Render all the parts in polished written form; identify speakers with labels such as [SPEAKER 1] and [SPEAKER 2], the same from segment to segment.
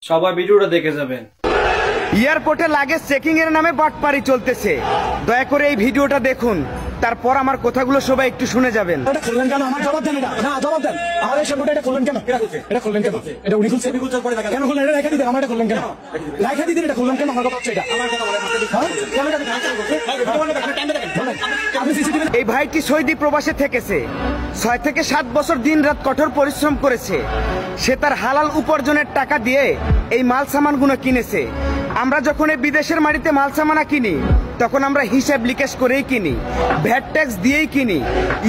[SPEAKER 1] সবাই ভিডিওটা দেখে যাবেন।
[SPEAKER 2] এয়ারপোর্টে লাগেজ চেকিং এর নামে বাটপারি চলতেছে। দয়া করে এই ভিডিওটা দেখুন, তারপর আমার কথাগুলো সবাই একটু শুনে যাবেন। এই ভাইটি সৌদি প্রবাসে থেকেছে, 6 থেকে 7 বছর দিন রাত কঠোর পরিশ্রম করেছে। সে তার হালাল উপার্জনের টাকা দিয়ে এই মাল সামানগুলো কিনেছে। আমরা যখন এই বিদেশের মাটিতে মাল সামানা কিনি তখন আমরা হিসাব লিকেশ করেই কিনি, ভ্যাট ট্যাক্স দিয়েই কিনি।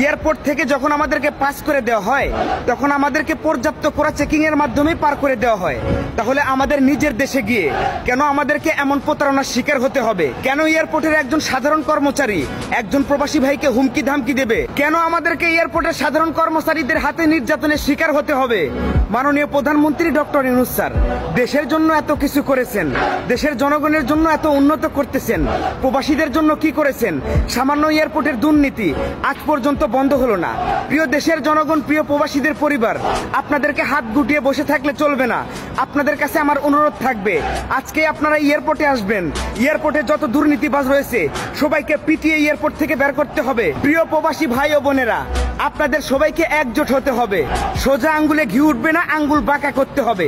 [SPEAKER 2] এয়ারপোর্ট থেকে যখন আমাদেরকে পাস করে দেওয়া হয় তখন আমাদেরকে পর্যাপ্ত করা চেকিং এর মাধ্যমে পার করে দেওয়া হয়। তাহলে আমাদের নিজের দেশে গিয়ে কেন আমাদেরকে এমন প্রতারণার শিকার হতে হবে? কেন এয়ারপোর্টের একজন সাধারণ কর্মচারী একজন প্রবাসী ভাইকে হুমকি ধামকি দেবে? কেন আমাদেরকে এয়ারপোর্টের সাধারণ কর্মচারীদের হাতে নির্যাতনের শিকার হতে হবে? মাননীয় প্রধানমন্ত্রী ডক্টর ইউনূস স্যার দেশের জন্য এত কিছু করেছেন, দেশের জনগণের জন্য এত উন্নত করতেছেন, প্রবাসীদের জন্য কি করেছেন? সামান্য এয়ারপোর্টের দুর্নীতি আজ পর্যন্ত বন্ধ হলো না। প্রিয় দেশের জনগণ, প্রিয় প্রবাসীদের পরিবার, আপনাদেরকে হাত গুটিয়ে বসে থাকলে চলবে না। আপনাদের কাছে আমার অনুরোধ থাকবে, আজকে আপনারা এয়ারপোর্টে আসবেন। এয়ারপোর্টে যত দুর্নীতিবাজ রয়েছে সবাইকে পিটিয়ে এয়ারপোর্ট থেকে বের করতে হবে। প্রিয় প্রবাসী ভাই ও বোনেরা, আপনাদের সবাইকে একজোট হতে হবে। সোজা আঙ্গুলে ঘি উঠবে না, আঙ্গুল বাঁকা করতে হবে।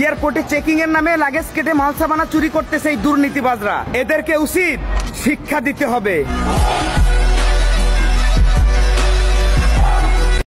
[SPEAKER 2] এয়ারপোর্টে চেকিং এর নামে লাগেজ কেটে মালসামানা চুরি করতেছে এই দুর্নীতিবাজরা। এদেরকে উচিত শিক্ষা দিতে হবে।